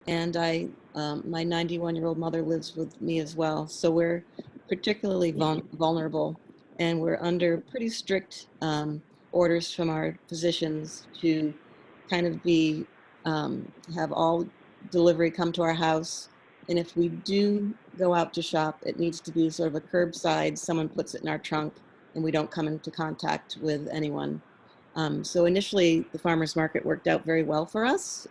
and my 91-year-old mother lives with me as well. So we're particularly vulnerable, and we're under pretty strict orders from our physicians to kind of be have all delivery come to our house. And if we do go out to shop, it needs to be sort of a curbside. Someone puts it in our trunk, and we don't come into contact with anyone. So initially, the farmers market worked out very well for us.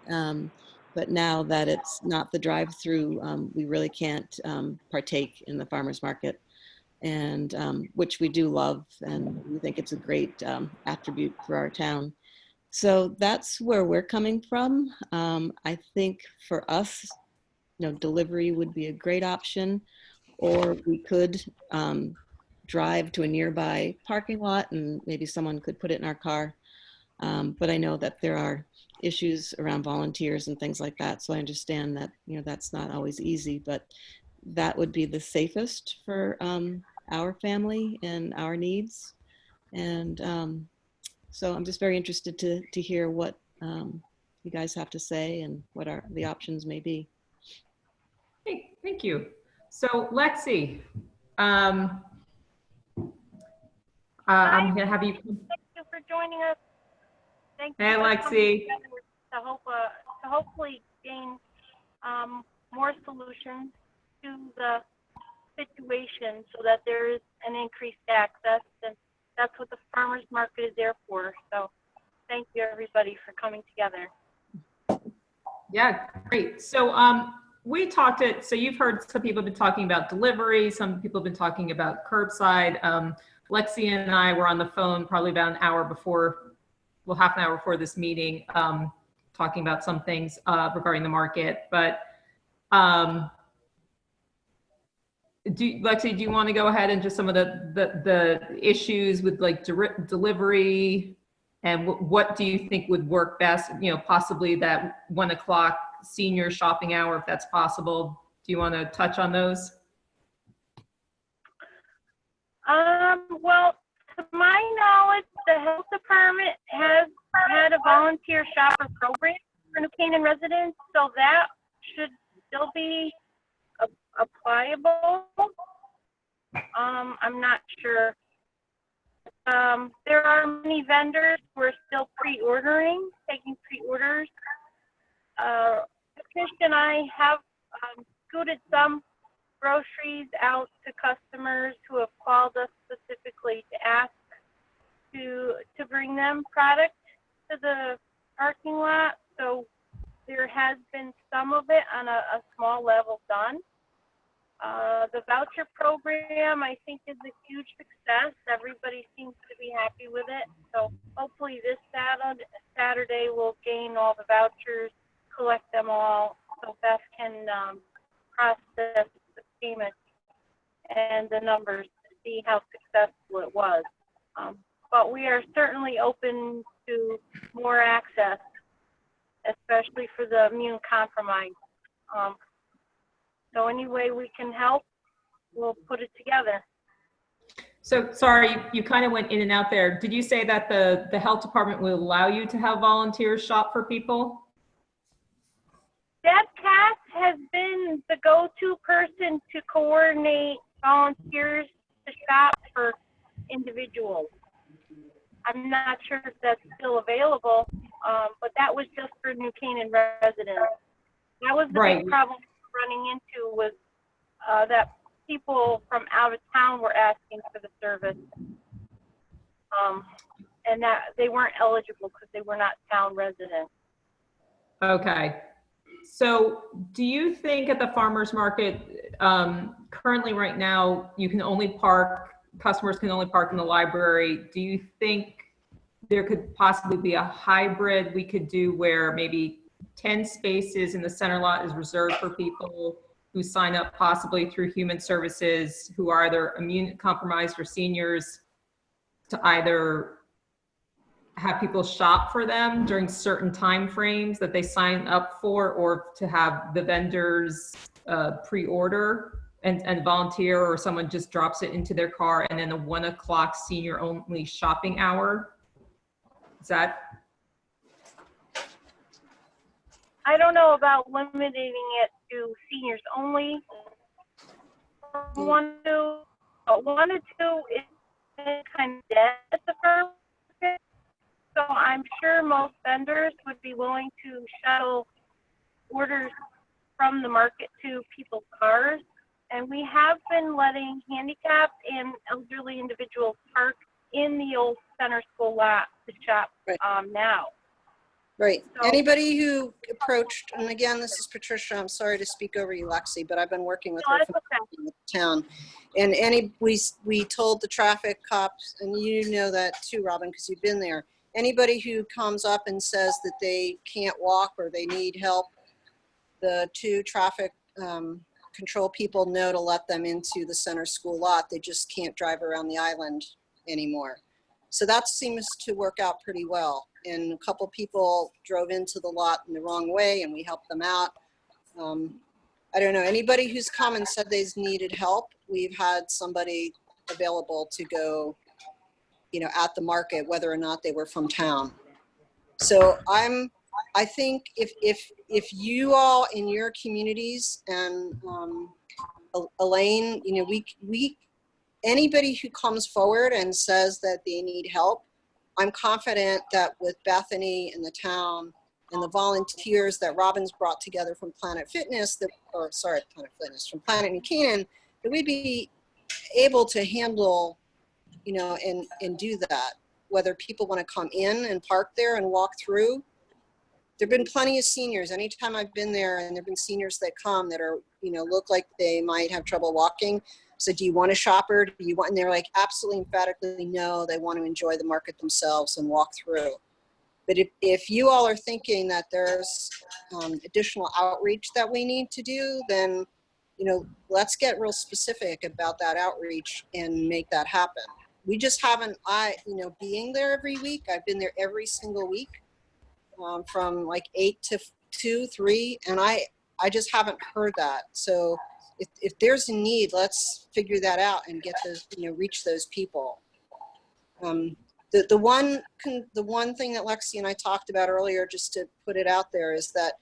But now that it's not the drive-through, we really can't partake in the farmers market, and which we do love, and we think it's a great attribute for our town. So that's where we're coming from. I think for us, delivery would be a great option, or we could drive to a nearby parking lot and maybe someone could put it in our car. But I know that there are issues around volunteers and things like that. So I understand that, that's not always easy, but that would be the safest for our family and our needs. And so I'm just very interested to hear what you guys have to say and what the options may be. Hey, thank you. So Lexi, I'm going to have you. Thank you for joining us. Thank you. Hey, Lexi. To hopefully gain more solutions to the situation so that there is an increased access, and that's what the farmers market is there for. So thank you everybody for coming together. Yeah, great. So we talked so you've heard some people have been talking about delivery, some people have been talking about curbside. Lexi and I were on the phone probably about an hour before, well, half an hour before this meeting, talking about some things regarding the market. But Lexi, do you want to go ahead and just some of the issues with like delivery, and what do you think would work best? Possibly that 1 o'clock senior shopping hour, if that's possible. Do you want to touch on those? Well, to my knowledge, the health department has had a volunteer shopper program for New Canaan residents, so that should still be applicable. I'm not sure. There are many vendors who are still pre-ordering, taking pre-orders. Patricia and I have scooted some groceries out to customers who have called us specifically to ask to bring them product to the parking lot. So there has been some of it on a small level done. The voucher program, I think, is a huge success. Everybody seems to be happy with it. So hopefully this Saturday we'll gain all the vouchers, collect them all, so Beth can process the payment and the numbers to see how successful it was. But we are certainly open to more access, especially for the immune compromised. So any way we can help, we'll put it together. So sorry, you kind of went in and out there. Did you say that the health department will allow you to have volunteers shop for people? Deb Katz has been the go-to person to coordinate volunteers to shop for individuals. I'm not sure if that's still available, but that was just for New Canaan residents. That was the big problem running into, was that people from out of town were asking for the service, and that they weren't eligible because they were not town residents. Okay. So do you think at the farmers market, currently right now, customers can only park in the library? Do you think there could possibly be a hybrid we could do where maybe 10 spaces in the center lot is reserved for people who sign up possibly through human services, who are either immune compromised or seniors, to either have people shop for them during certain time frames that they sign up for, or to have the vendors pre-order and volunteer, or someone just drops it into their car, and then a 1 o'clock senior only shopping hour? Is that? I don't know about limiting it to seniors only. One to two is kind of dead at the farm market. So I'm sure most vendors would be willing to shuttle orders from the market to people's cars. And we have been letting handicapped and elderly individuals park in the old center school lot to shop Right. now. Right. So- Anybody who approached, and again, this is Patricia, I'm sorry to speak over you, Lexi, but I've been working with No, her that's from okay. the town. And we told the traffic cops, and you know that too, Robin, because you've been there. Anybody who comes up and says that they can't walk or they need help, the two traffic control people know to let them into the center school lot. They just can't drive around the island anymore. So that seems to work out pretty well. And a couple people drove into the lot in the wrong way and we helped them out. I don't know, anybody who's come and said they've needed help, we've had somebody available to go, you know, at the market, whether or not they were from town. So I think if you all in your communities and Elaine, you know, we anybody who comes forward and says that they need help, I'm confident that with Bethany and the town and the volunteers that Robin's brought together from Planet Fitness, from Planet and Canaan, that we'd be able to handle, you know, and do that. Whether people want to come in and park there and walk through. There've been plenty of seniors. Anytime I've been there, and there've been seniors that come that are, you know, look like they might have trouble walking. So do you want a shopper? Do you want, and they're like, absolutely emphatically no, they want to enjoy the market themselves and walk through. But if you all are thinking that there's additional outreach that we need to do, then, you know, let's get real specific about that outreach and make that happen. We just haven't, you know, being there every week, I've been there every single week from like 8 to 2, 3, and I just haven't heard that. So if there's a need, let's figure that out and get those, you know, reach those people. The one thing that Lexi and I talked about earlier, just to put it out there, is that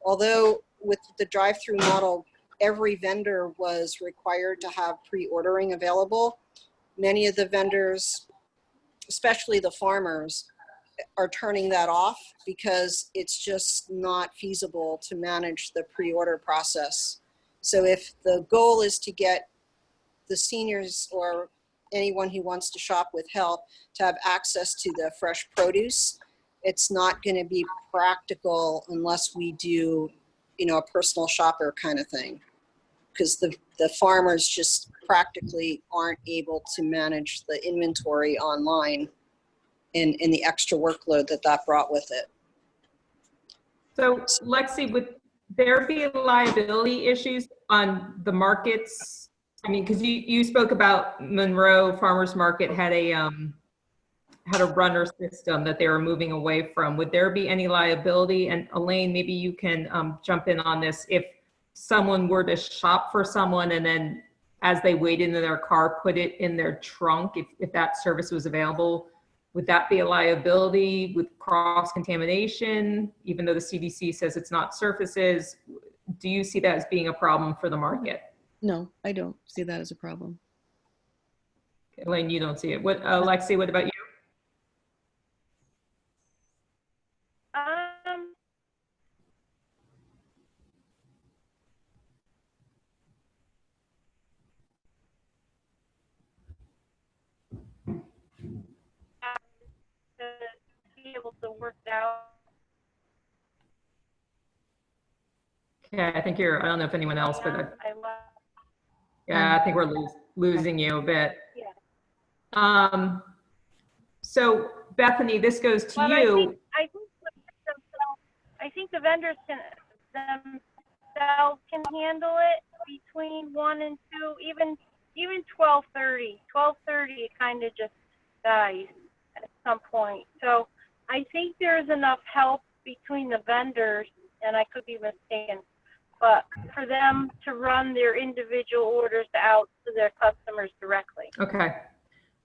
although with the drive-through model, every vendor was required to have pre-ordering available, many of the vendors, especially the farmers, are turning that off because it's just not feasible to manage the pre-order process. So if the goal is to get the seniors or anyone who wants to shop with help to have access to the fresh produce, it's not going to be practical unless we do, you know, a personal shopper kind of thing, because the farmers just practically aren't able to manage the inventory online and the extra workload that brought with it. So Lexi, would there be liability issues on the markets? I mean, because you spoke about Monroe Farmers Market had a runner system that they were moving away from. Would there be any liability? And Elaine, maybe you can jump in on this. If someone were to shop for someone and then as they waited in their car, put it in their trunk, if that service was available, would that be a liability with cross-contamination, even though the CDC says it's not surfaces? Do you see that as being a problem for the market? No, I don't see that as a problem. Elaine, you don't see it. What, Lexi, what about you? To be able to work it out. Okay, I think I don't know if anyone else, but Yeah, I think we're losing you a bit. Yeah. So Bethany, this goes to But you. I think the vendors themselves can handle it between 1 and 2, even 12:30. 12:30 it kind of just dies at some point. So I think there's enough help between the vendors, and I could be mistaken, but for them to run their individual orders out to their customers directly. Okay.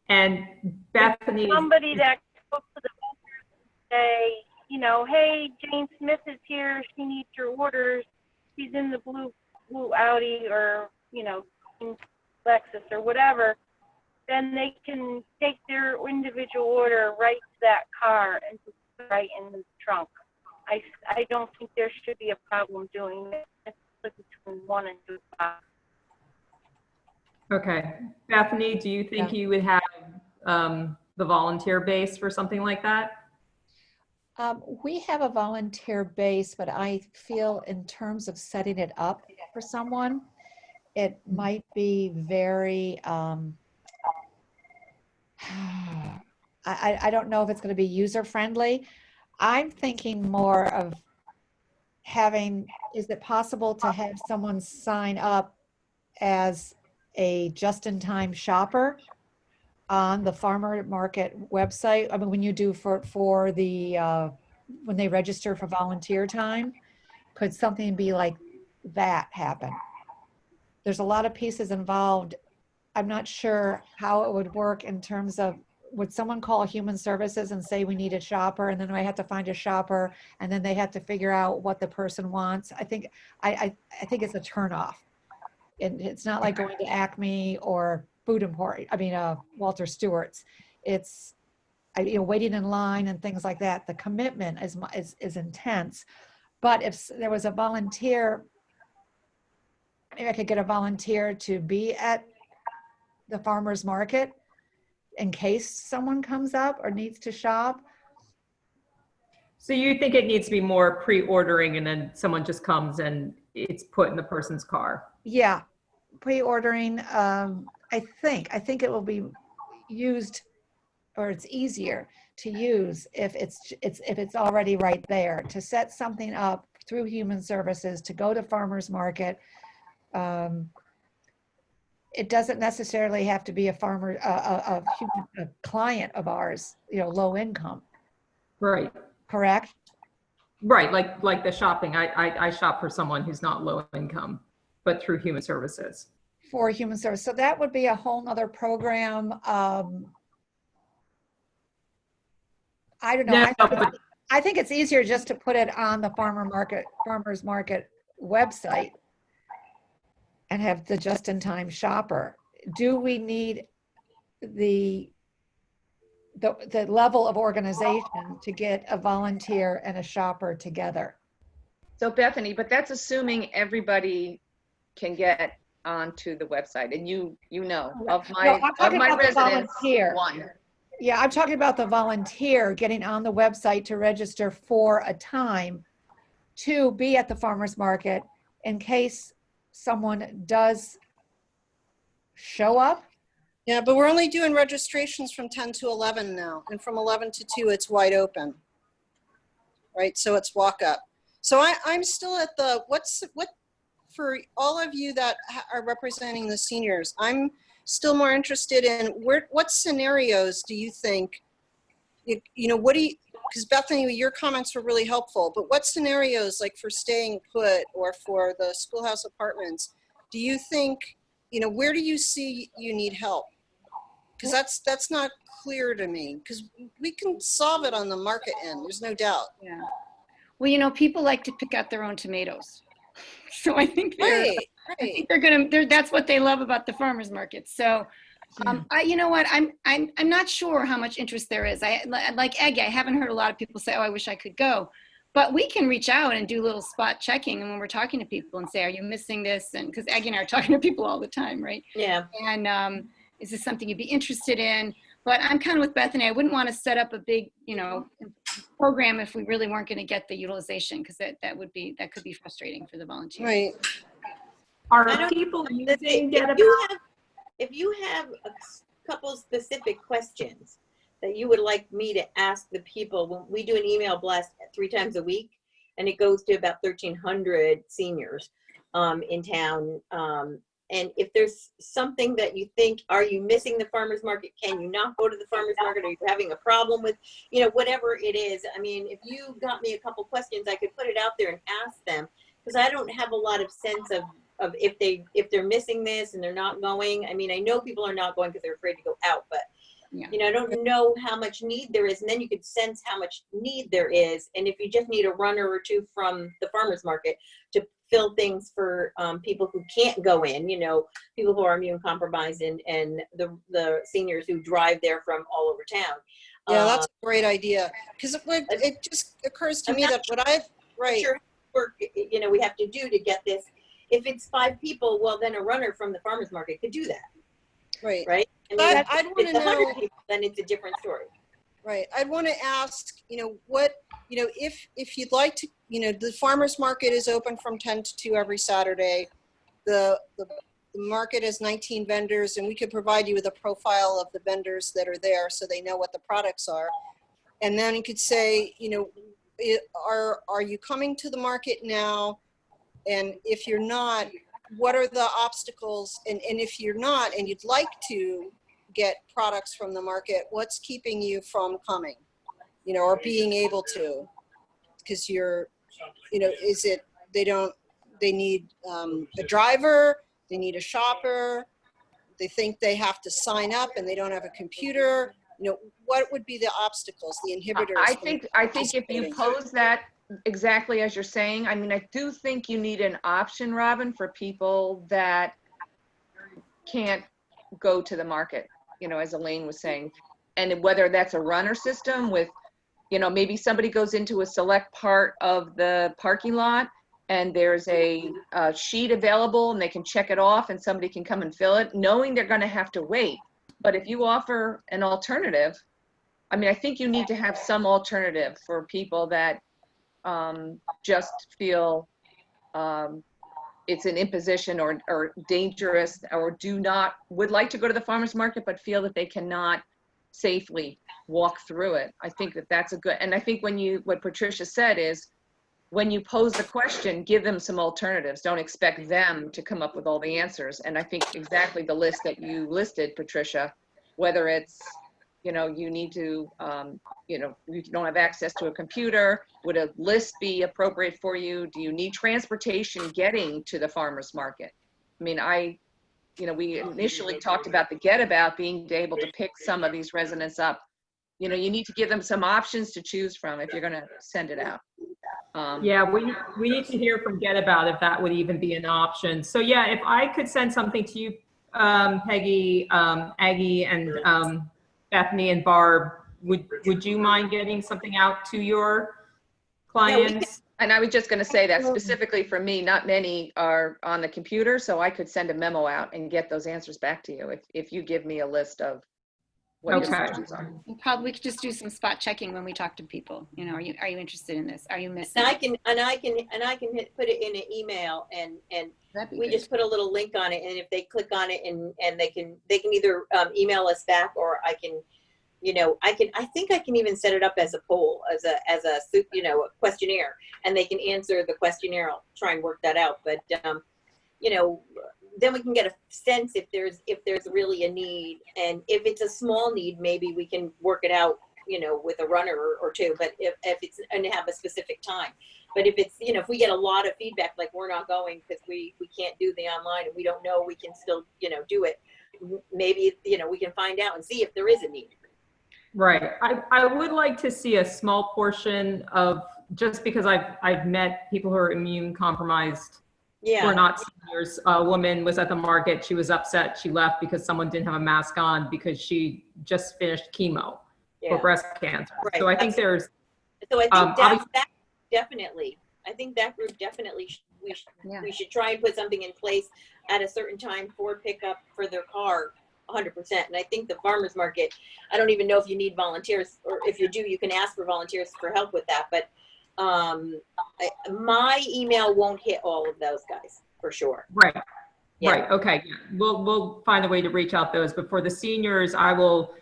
And Bethany, Somebody that goes to the vendors and say, you know, hey, Jane Smith is here. She needs your orders. She's in the blue Audi or, you know, Lexus or whatever. Then they can take their individual order right to that car and just put it right in the trunk. I don't think there should be a problem doing it between 1 and 2 o'clock. Okay. Bethany, do you think you would have the volunteer base for something like that? We have a volunteer base, but I feel in terms of setting it up for someone, it might be very, I don't know if it's going to be user friendly. I'm thinking more of having, is it possible to have someone sign up as a just-in-time shopper on the farmer market website? I mean, when you do for the, when they register for volunteer time, could something be like that happen? There's a lot of pieces involved. I'm not sure how it would work in terms of, would someone call human services and say we need a shopper, and then I have to find a shopper, and then they have to figure out what the person wants? I think I think it's a turnoff. And it's not like going to Acme or Food Emporium. I mean, Walter Stewart's. It's you know, waiting in line and things like that. The commitment is intense. But if there was a volunteer, maybe I could get a volunteer to be at the farmer's market in case someone comes up or needs to shop. So you think it needs to be more pre-ordering and then someone just comes and it's put in the person's car? Yeah, pre-ordering. I think it will be used, or it's easier to use if it's already right there, to set something up through human services to go to farmer's market. It doesn't necessarily have to be a farmer, a client of ours, you know, low income. Right. Correct? Right, like the shopping. I shop for someone who's not low income, but through human services. For human service. So that would be a whole nother program. I don't know. No, I think it's easier just to put it on the farmer's market website and have the just-in-time shopper. Do we need the level of organization to get a volunteer and a shopper together? So Bethany, but that's assuming everybody can get onto the website, and you know, of my residents, one. Yeah, I'm talking about the volunteer getting on the website to register for a time to be at the farmer's market in case someone does show up. Yeah, but we're only doing registrations from 10 to 11 now, and from 11 to 2, it's wide open. Right, so it's walk up. So I'm still at the, what for all of you that are representing the seniors, I'm still more interested in what scenarios do you think, you know, what do you, because Bethany, your comments were really helpful, but what scenarios, like for staying put or for the schoolhouse apartments, do you think, you know, where do you see you need help? Because that's not clear to me, because we can solve it on the market end, there's no doubt. Yeah. Well, you know, people like to pick out their own tomatoes. So I think that's what they love about the farmers market. So, you know what, I'm not sure how much interest there is. Like Aggie, I haven't heard a lot of people say, oh, I wish I could go. But we can reach out and do a little spot checking. And when we're talking to people and say, are you missing this? And because Aggie and I are talking to people all the time, right? Yeah. And is this something you'd be interested in? But I'm kind of with Bethany. I wouldn't want to set up a big, you know, program if we really weren't going to get the utilization, because that could be frustrating for the volunteers. Right. Are people using if you have a couple specific questions that you would like me to ask the people, when we do an email blast 3 times a week, and it goes to about 1,300 seniors in town. And if there's something that you think, are you missing the farmer's market? Can you not go to the farmer's market? Are you having a problem with, you know, whatever it is? I mean, if you got me a couple questions, I could put it out there and ask them, because I don't have a lot of sense of if they're missing this and they're not going. I mean, I know people are not going because they're afraid to go out, but Yeah. You know, I don't know how much need there is, and then you could sense how much need there is. And if you just need a runner or two from the farmer's market to fill things for people who can't go in, you know, people who are immune compromised and the seniors who drive there from all over town. Yeah, that's a great idea. Because it just occurs to me that what I've, right. Sure work, you know, we have to do to get this. If it's 5 people, well, then a runner from the farmer's market could do that. Right. Right. I mean, But I'd want to know, 100 people, then it's a different story. right. I'd want to ask, you know, what, you know, if you'd like to, you know, the farmer's market is open from 10 to 2 every Saturday. The market has 19 vendors, and we could provide you with a profile of the vendors that are there so they know what the products are. And then you could say, you know, are you coming to the market now? And if you're not, what are the obstacles? And if you're not, and you'd like to get products from the market, what's keeping you from coming, you know, or being able to? Because you're, you know, is it, they need a driver, they need a shopper, they think they have to sign up and they don't have a computer. You know, what would be the obstacles, the inhibitors? I think if you pose that exactly as you're saying, I mean, I do think you need an option, Robin, for people that can't go to the market, you know, as Elaine was saying. And whether that's a runner system with, you know, maybe somebody goes into a select part of the parking lot and there's a sheet available and they can check it off and somebody can come and fill it, knowing they're going to have to wait. But if you offer an alternative, I mean, I think you need to have some alternative for people that just feel it's an imposition or dangerous, or would like to go to the farmer's market but feel that they cannot safely walk through it. I think that's a good, and I think what Patricia said is, when you pose the question, give them some alternatives. Don't expect them to come up with all the answers. And I think exactly the list that you listed, Patricia, whether it's, you know, you need to, you know, you don't have access to a computer, would a list be appropriate for you? Do you need transportation getting to the farmer's market? I mean, you know, we initially talked about the Get About being able to pick some of these residents up. You know, you need to give them some options to choose from if you're going to send it out. Yeah, we need to hear from Get About if that would even be an option. So yeah, if I could send something to you, Peggy, Aggie, and Bethany and Barb, would you mind getting something out to your clients? And I was just going to say that specifically for me, not many are on the computer, so I could send a memo out and get those answers back to you if you give me a list of what your questions are. We could just do some spot checking when we talk to people. You know, are you interested in this? Are you missing? And I can put it in an email, and we just put a little link on it, and if they click on it and they can either email us back, or I can, you know, I think I can even set it up as a poll, as a you know, a questionnaire, and they can answer the questionnaire. I'll try and work that out, but you know, then we can get a sense if there's really a need, and if it's a small need, maybe we can work it out, you know, with a runner or two. But if it's, and have a specific time. But if it's, you know, if we get a lot of feedback, like we're not going because we can't do the online and we don't know, we can still, you know, do it. Maybe, you know, we can find out and see if there is a need. Right. I would like to see a small portion of, just because I've met people who are immune compromised. Yeah. We're not seniors. A woman was at the market. She was upset. She left because someone didn't have a mask on because she just finished chemo for breast cancer. Right. So I think there's. So I think that definitely. I think that group definitely. We should try and put something in place at a certain time for pickup for their car, 100%. And I think the farmers market. I don't even know if you need volunteers, or if you do, you can ask for volunteers for help with that. But my email won't hit all of those guys for sure. Right. Yeah. Right. Okay. We'll find a way to reach out those, but for the seniors, I will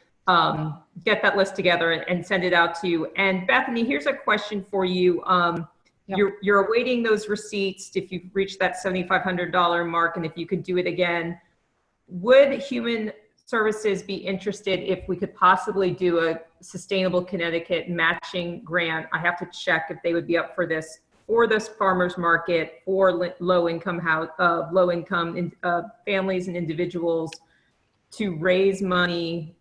get that list together and send it out to you. And Bethany, here's a question for you. You're awaiting those receipts if you've reached that $7,500 mark, and if you could do it again. Would Human Services be interested if we could possibly do a Sustainable Connecticut matching grant? I have to check if they would be up for this farmers market for low income families and individuals to raise money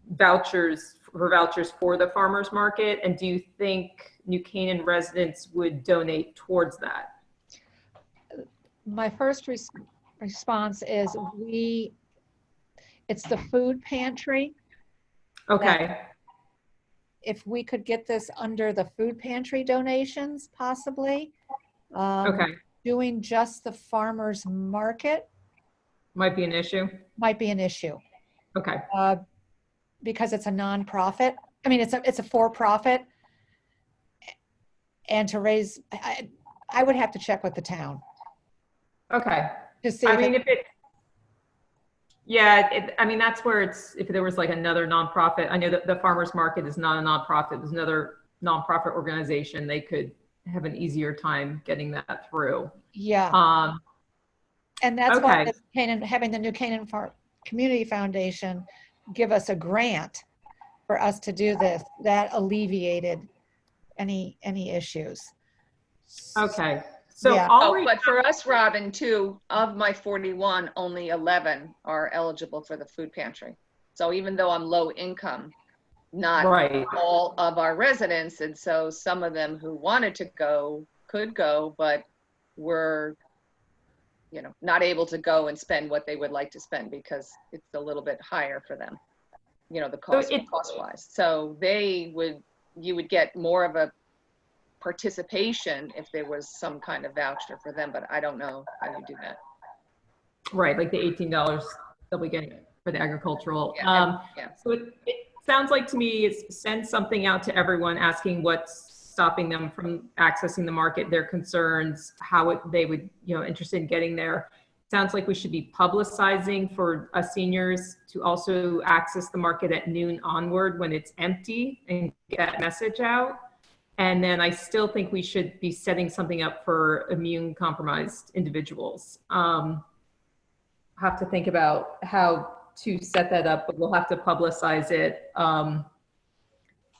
vouchers for the farmers market? And do you think New Canaan residents would donate towards that? My first response is it's the food pantry. Okay. If we could get this under the food pantry donations, possibly. Okay. Doing just the farmers market Might be an issue. might be an issue. Okay. Because it's a nonprofit. I mean, it's a for-profit. And to raise, I would have to check with the town Okay. to see. I mean, I mean, that's where if there was like another nonprofit, I know that the farmers market is not a nonprofit, there's another nonprofit organization, they could have an easier time getting that through. Yeah. And that's okay. why having the New Canaan Community Foundation give us a grant for us to do this, that alleviated any issues. Okay. So Yeah. But for us, Robin, too, of my 41, only 11 are eligible for the food pantry. So even though I'm low income, not right. all of our residents, and so some of them who wanted to go could go, but were, not able to go and spend what they would like to spend because it's a little bit higher for them, the cost-wise. So you would get more of a participation if there was some kind of voucher for them, but I don't know how you do that. Right, like the $18 they'll be getting for the agricultural. Yeah. So it sounds like to me it's send something out to everyone asking what's stopping them from accessing the market, their concerns, how they would, interested in getting there. Sounds like we should be publicizing for us seniors to also access the market at noon onward when it's empty and get that message out. And then I still think we should be setting something up for immune compromised individuals. Have to think about how to set that up, but we'll have to publicize it.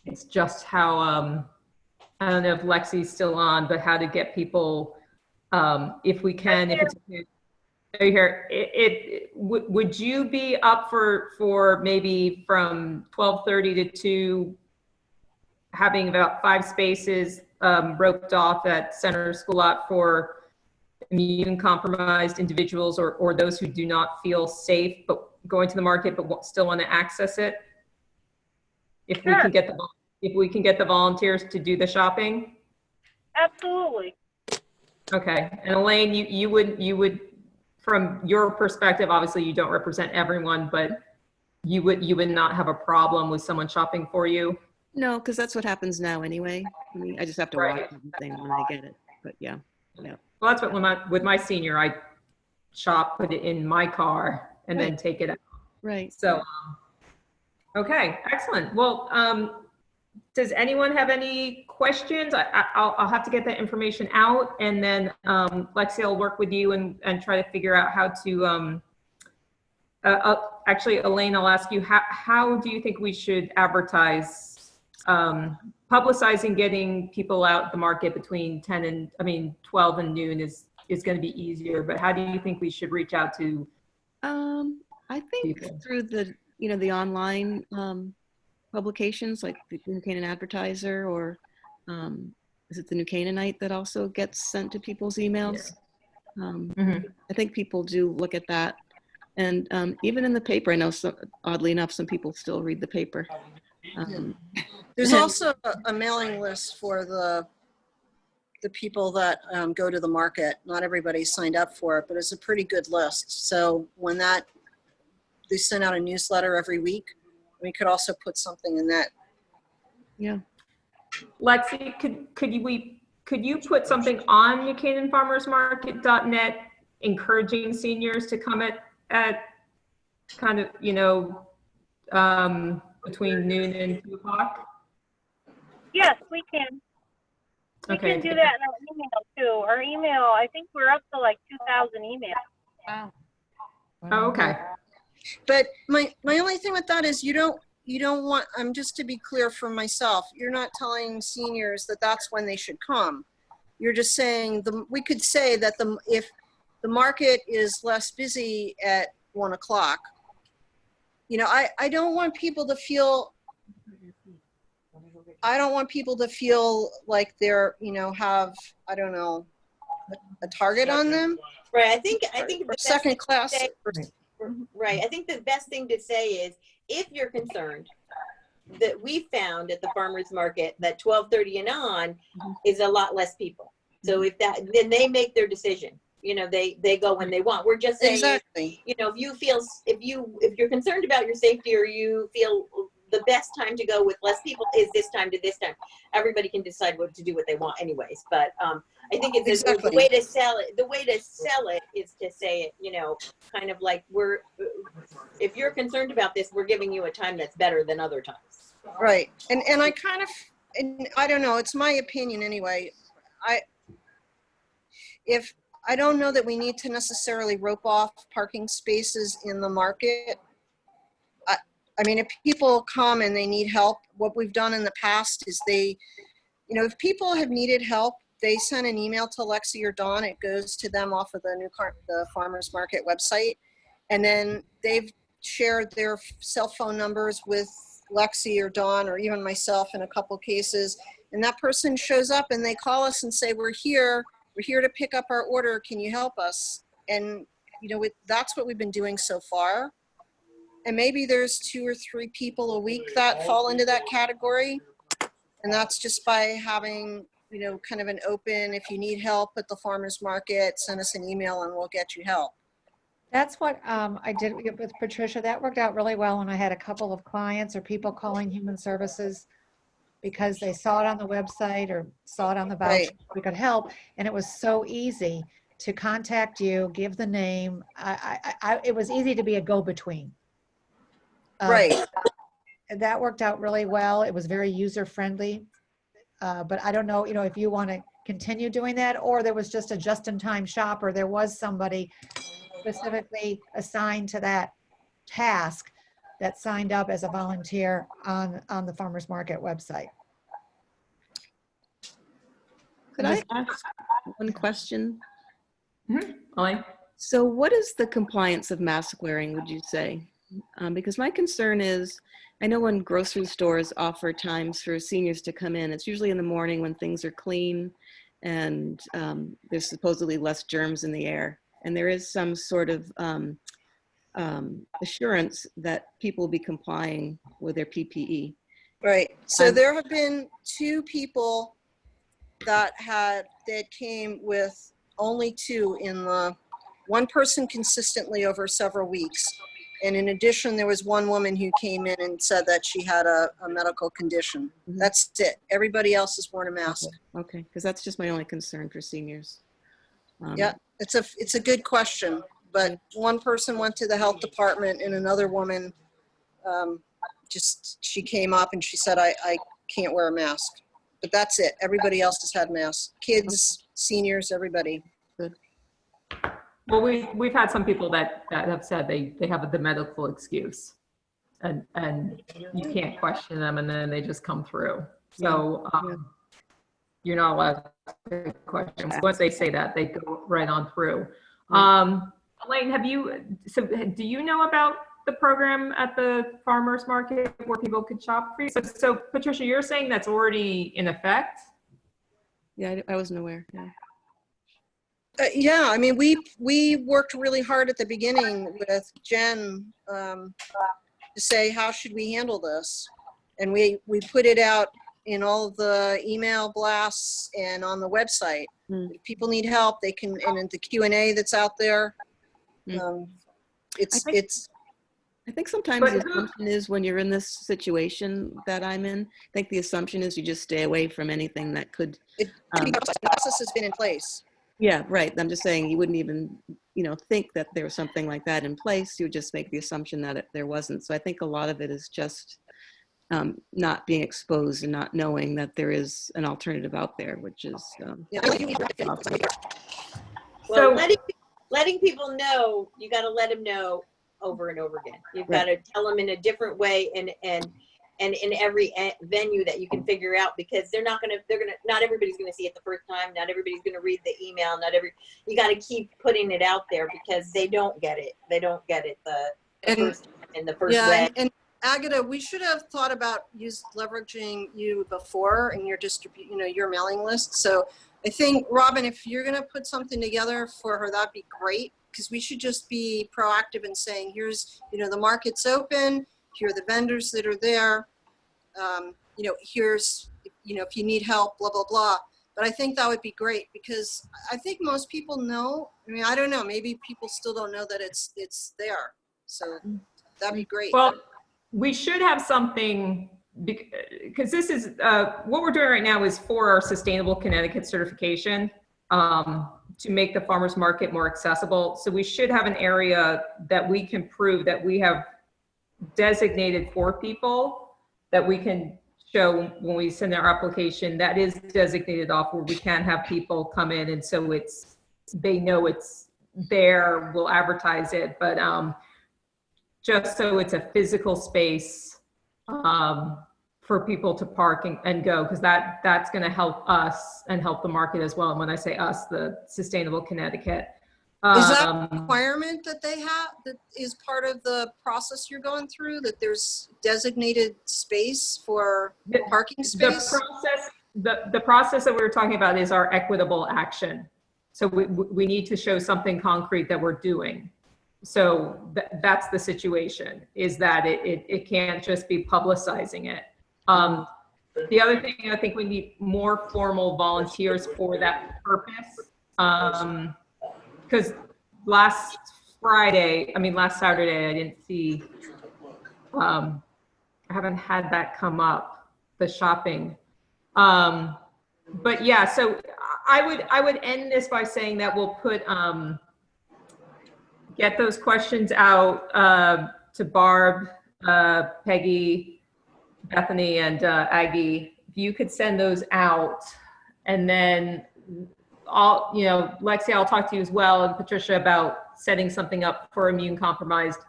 It's just how, I don't know if Lexi's still on, but how to get people, if we can, if it's here, would you be up for maybe from 12:30 to 2, having about 5 spaces roped off at Center School Lot for immune compromised individuals or those who do not feel safe but going to the market but still want to access it? If we can get the volunteers to do the shopping? Absolutely. Okay. And Elaine, you would from your perspective, obviously you don't represent everyone, but you would not have a problem with someone shopping for you? No, because that's what happens now anyway. I mean, I just have to watch everything when I get it. But yeah. Well, that's what with my senior, I shop, put it in my car, and then take it out. Right. So, okay, excellent. Well, does anyone have any questions? I'll have to get that information out, and then Lexi will work with you and try to figure out how to. Actually, Elaine, I'll ask you, how do you think we should advertise? Publicizing getting people out the market between 12 and noon is going to be easier, but how do you think we should reach out to I think people? Through the online publications like the New Canaan Advertiser, or is it the New Canaanite that also gets sent to people's emails? I think people do look at that, and even in the paper, I know oddly enough some people still read the paper. There's also a mailing list for the people that go to the market. Not everybody's signed up for it, but it's a pretty good list. So when they send out a newsletter every week, we could also put something in that. Yeah. Lexi, could you put something on NewCanaanFarmersMarket.net encouraging seniors to come at kind of, between noon and 2 o'clock? Yes, we can. We can do that in our email too. Our email, I think we're up to like 2,000 emails. Wow. Oh, okay. But my only thing with that is you don't want, just to be clear for myself, you're not telling seniors that that's when they should come. You're just saying we could say that if the market is less busy at 1 o'clock, you know, I don't want people to feel, like they're, you know, have, I don't know, a target on them. Right. I think Or the best second thing to class. say- right. I think the best thing to say is, if you're concerned, that we found at the farmers market that 12:30 and on is a lot less people. So if that, then they make their decision. You know, they go when they want. We're just saying, Exactly. you know, if you're concerned about your safety, or you feel the best time to go with less people is this time to this time, everybody can decide what to do, what they want anyways. But I think it's Exactly. the way to sell it. The way to sell it is to say it, you know, kind of like, if you're concerned about this, we're giving you a time that's better than other times. Right. And I kind of, and I don't know, it's my opinion anyway. I don't know that we need to necessarily rope off parking spaces in the market. I mean, if people come and they need help, what we've done in the past is you know, if people have needed help, they send an email to Lexi or Dawn. It goes to them off of the farmers market website. And then they've shared their cell phone numbers with Lexi or Dawn, or even myself in a couple cases. And that person shows up and they call us and say, we're here to pick up our order. Can you help us? And, you know, that's what we've been doing so far. And maybe there's 2 or 3 people a week that fall into that category. And that's just by having, you know, kind of an open, if you need help at the farmer's market, send us an email and we'll get you help. That's what I did with Patricia. That worked out really well when I had a couple of clients or people calling human services because they saw it on the website or saw it on the voucher. Right. We could help. And it was so easy to contact you, give the name. It was easy to be a go-between. Right. That worked out really well. It was very user-friendly. But I don't know, you know, if you want to continue doing that, or there was just a just-in-time shop, or there was somebody specifically assigned to that task that signed up as a volunteer on the farmers market website. Could I ask one question? Elaine? So what is the compliance of mask wearing, would you say? Because my concern is, I know when grocery stores offer times for seniors to come in, it's usually in the morning when things are clean and there's supposedly less germs in the air. And there is some sort of assurance that people will be complying with their PPE. Right. So there have been 2 people that came with only 2 in the, one person consistently over several weeks. And in addition, there was one woman who came in and said that she had a medical condition. Mhm. That's it. Everybody else has worn a mask. Okay, because that's just my only concern for seniors. Yeah, it's a good question. But one person went to the health department and another woman, she came up and she said, I can't wear a mask. But that's it. Everybody else has had masks. Kids, seniors, everybody. Good. Well, we've had some people that have said they have the medical excuse, and you can't question them, and then they just come through. So you're not allowed to take questions. Once they say that, they go right on through. Elaine, do you know about the program at the farmers market where people could shop for you? So Patricia, you're saying that's already in effect? Yeah, I wasn't aware. Yeah. Yeah, I mean, we worked really hard at the beginning with Jen to say, how should we handle this? And we put it out in all of the email blasts and on the website. If people need help, they can, and in the Q&A that's out there. I think sometimes the assumption is, when you're in this situation that I'm in, I think the assumption is you just stay away from anything that could. The process has been in place. Yeah, right. I'm just saying you wouldn't even, you know, think that there was something like that in place. You would just make the assumption that there wasn't. So I think a lot of it is just not being exposed and not knowing that there is an alternative out there, which is. Well, letting people know, you got to let them know over and over again. You've got to tell them in a different way and in every venue that you can figure out, because not everybody's going to see it the first time. Not everybody's going to read the email. You got to keep putting it out there because they don't get it. They don't get it the first time. in the first Yeah, wave. and Agata, we should have thought about leveraging you before in your your mailing list. So I think, Robin, if you're going to put something together for her, that'd be great, because we should just be proactive in saying, here's, the market's open, here are the vendors that are there, here's, if you need help, blah, blah, blah. But I think that would be great, because I think most people know. I mean, I don't know, maybe people still don't know that it's there. So that'd be great. Well, we should have something, because this is, what we're doing right now is for our Sustainable Connecticut certification, to make the farmers market more accessible. So we should have an area that we can prove that we have designated for people, that we can show when we send our application that is designated off, where we can have people come in, and so they know it's there, we'll advertise it, but just so it's a physical space for people to park and go, because that's going to help us and help the market as well. And when I say us, the Sustainable Connecticut. Is that a requirement that they have, that is part of the process you're going through, that there's designated space for parking space? The process that we were talking about is our equitable action. So we need to show something concrete that we're doing. So that's the situation, is that it can't just be publicizing it. The other thing, I think we need more formal volunteers for that purpose. Because last Saturday, I didn't see, I haven't had that come up, the shopping. But yeah, so I would end this by saying that we'll put, get those questions out to Barb, Peggy, Bethany, and Aggie. If you could send those out, and then Lexi, I'll talk to you as well, and Patricia, about setting something up for immune compromised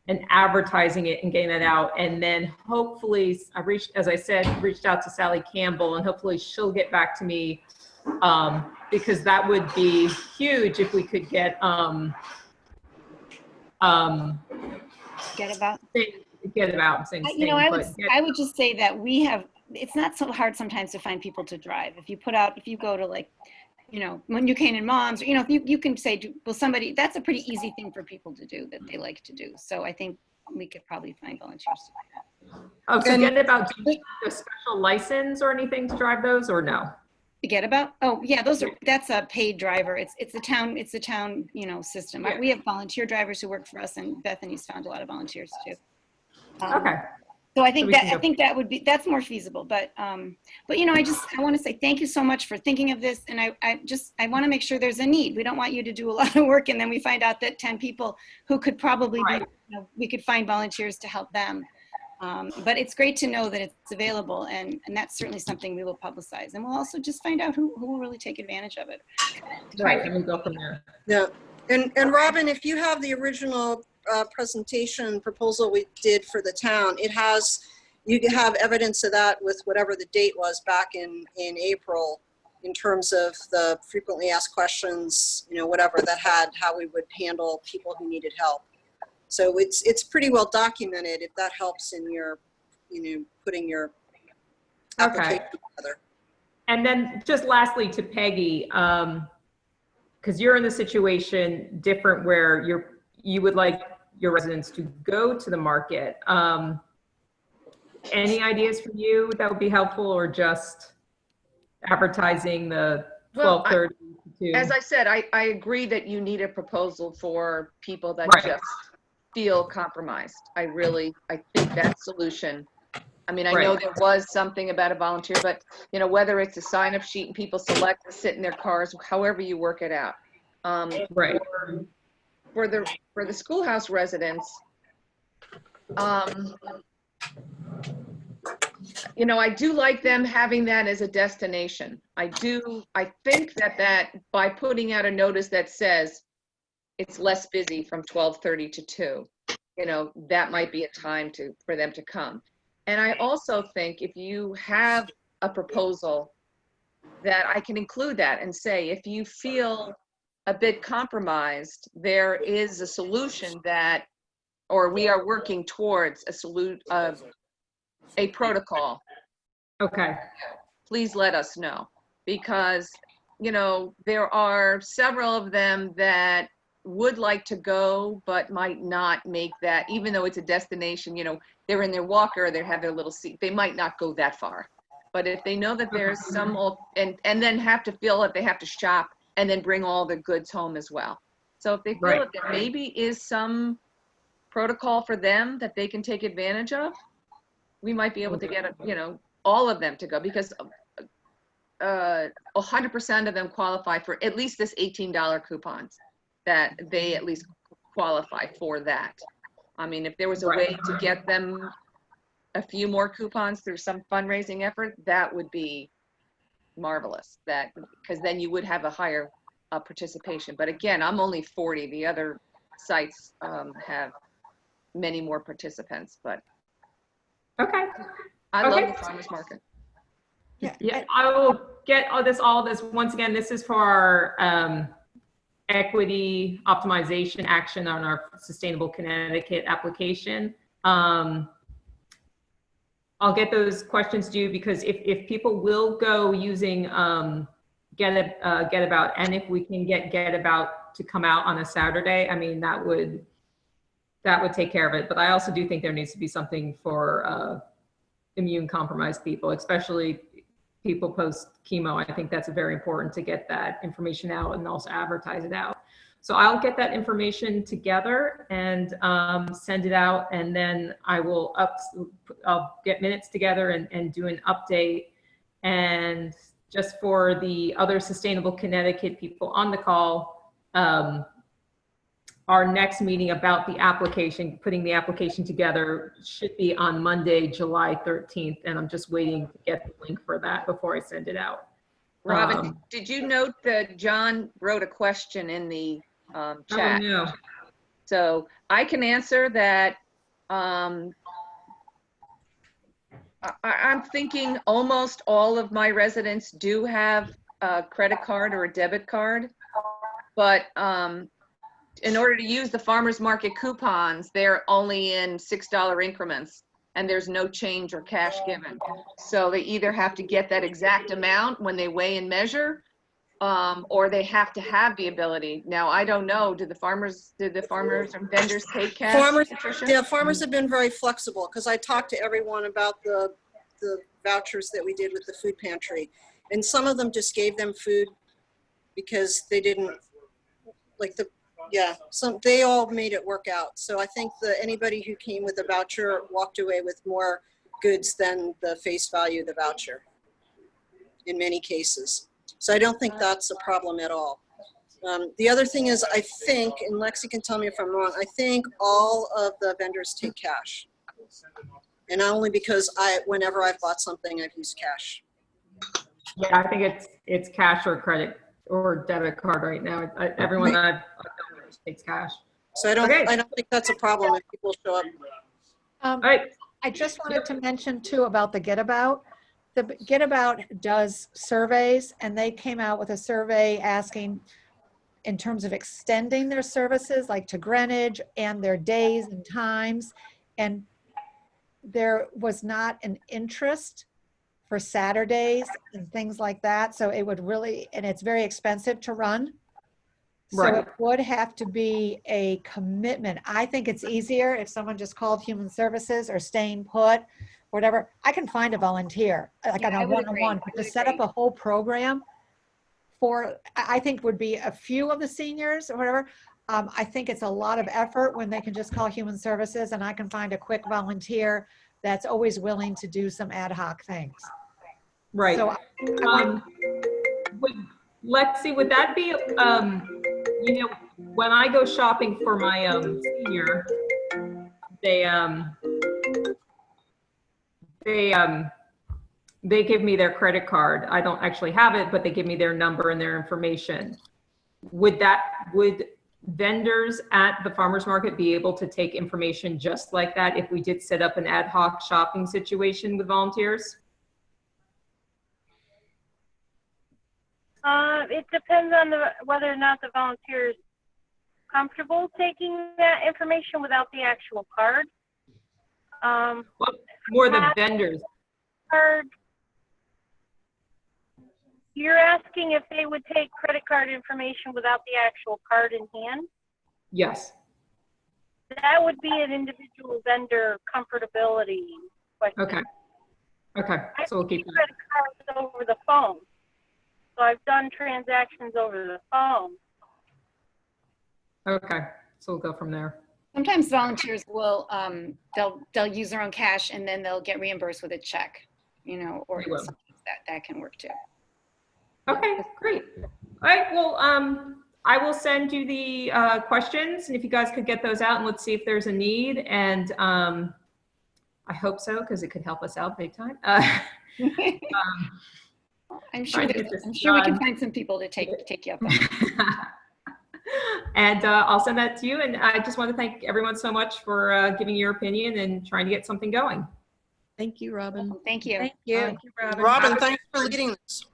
and advertising it and getting that out. And then hopefully, as I said, reached out to Sally Campbell, and hopefully she'll get back to me, because that would be huge if we could get Get about. I I would just say that it's not so hard sometimes to find people to drive. If you go to, like, when you Canaan moms, you can say, that's a pretty easy thing for people to do that they like to do. So I think we could probably find volunteers to do that. Oh, forget about, do you need a special license or anything to drive those, or no? Forget about? Oh yeah, that's a paid driver. It's the town, system. Yeah. We have volunteer drivers who work for us, and Bethany's found a lot of volunteers too. Okay. So I think that's more feasible, but I want to say thank you so much for thinking of this. And I want to make sure there's a need. We don't want you to do a lot of work and then we find out that 10 people who could probably we could find volunteers to help them. But it's great to know that it's available, and that's certainly something we will publicize. And we'll also just find out who will really take advantage of it. Right, and we'll go from there. Yeah, and Robin, if you have the original presentation proposal we did for the town, you can have evidence of that with whatever the date was back in April, in terms of the frequently asked questions, whatever that had, how we would handle people who needed help. So it's pretty well documented, if that helps in your, putting your application together. And then just lastly to Peggy, because you're in the situation different where you would like your residents to go to the market. Any ideas from you that would be helpful, or just advertising the 12:30 to? As I said, I agree that you need a proposal for people that just feel compromised. I think that solution. I mean, I know there was something about a volunteer, but whether it's a sign-up sheet and people select to sit in their cars, however you work it out. For the schoolhouse residents, I do like them having that as a destination. I think that by putting out a notice that says it's less busy from 12:30 to 2, that might be a time for them to come. And I also think if you have a proposal, that I can include that and say, if you feel a bit compromised, there is a solution that or we are working towards a protocol, Okay. please let us know, because, you know, there are several of them that would like to go, but might not make that, even though it's a destination, you know, they're in their walker, they have their little seat, they might not go that far. But if they know that there's some, and then have to feel that they have to shop and then bring all the goods home as well. So if they feel Right. that there maybe is some protocol for them that they can take advantage of, we might be able to get, you know, all of them to go, because 100% of them qualify for at least this $18 coupons, that they at least qualify for that. I mean, if there was a way to get them a few more coupons through some fundraising effort, that would be marvelous. That, because then you would have a higher participation. But again, I'm only 40. The other sites have many more participants. But Okay. I Okay. love the farmers market. Yeah, I will get all this. Once again, this is for our equity optimization action on our Sustainable Connecticut application. I'll get those questions due, because if people will go using Get About, and if we can get About to come out on a Saturday, I mean, that would take care of it. But I also do think there needs to be something for immune compromised people, especially people post chemo. I think that's very important to get that information out and also advertise it out. So I'll get that information together and send it out, and then I'll get minutes together and do an update. And just for the other Sustainable Connecticut people on the call, our next meeting about the application, putting the application together, should be on Monday, July 13th. And I'm just waiting to get the link for that before I send it out. Robin, did you note that John wrote a question in the chat? Oh, no. So I can answer that. I'm thinking almost all of my residents do have a credit card or a debit card, but in order to use the farmers market coupons, they're only in $6 increments, and there's no change or cash given. So they either have to get that exact amount when they weigh and measure, or they have to have the ability. Now, I don't know, did the farmers and vendors take cash, Patricia? Yeah, farmers have been very flexible, because I talked to everyone about the vouchers that we did with the food pantry. And some of them just gave them food because they didn't, they all made it work out. So I think that anybody who came with a voucher walked away with more goods than the face value of the voucher in many cases. So I don't think that's a problem at all. The other thing is, I think, and Lexi can tell me if I'm wrong, I think all of the vendors take cash. And not only because whenever I've bought something, I've used cash. Yeah, I think it's cash or credit or debit card right now. Everyone that I've done takes cash. So I don't think that's a problem if people show up. All right. I just wanted to mention too about the Get About. The Get About does surveys, and they came out with a survey asking in terms of extending their services, like to Greenwich, and their days and times. And there was not an interest for Saturdays and things like that. So it would really, and it's very expensive to run. So Right. it would have to be a commitment. I think it's easier if someone just called Human Services or Staying Put, whatever. I can find a volunteer, like on a one-on-one, but to set up a whole program for, I think would be a few of the seniors or whatever. I think it's a lot of effort when they can just call Human Services, and I can find a quick volunteer that's always willing to do some ad hoc things. Right. So Lexi, would that be, you know, when I go shopping for my senior, they give me their credit card. I don't actually have it, but they give me their number and their information. Would vendors at the farmers market be able to take information just like that if we did set up an ad hoc shopping situation with volunteers? It depends on whether or not the volunteers comfortable taking that information without the actual card. Well, more the vendors. Card. You're asking if they would take credit card information without the actual card in hand? Yes. That would be an individual vendor comfortability question. Okay. Okay. So we'll keep that. Credit cards over the phone. So I've done transactions over the phone. Okay. So we'll go from there. Sometimes volunteers will, they'll use their own cash and then they'll get reimbursed with a check, you know, or They will. sometimes that can work too. Okay, great. All right, well, I will send you the questions, and if you guys could get those out, and let's see if there's a need. And I hope so, because it could help us out big time. I'm sure trying to get this we can done. find some people to take you up on it. And I'll send that to you. And I just want to thank everyone so much for giving your opinion and trying to get something going. Thank you, Robin. Thank you. Thank you. Thank you, Robin. Robin, thanks for leading this.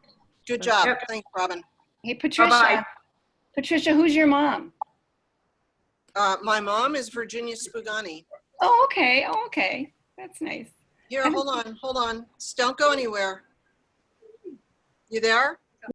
Good job. Yep. Thanks, Robin. Hey, Patricia. Bye-bye. Patricia, who's your mom? My mom is Virginia Spugani. Oh, okay. Oh, okay. That's nice. Here, hold on. Don't go anywhere. You there?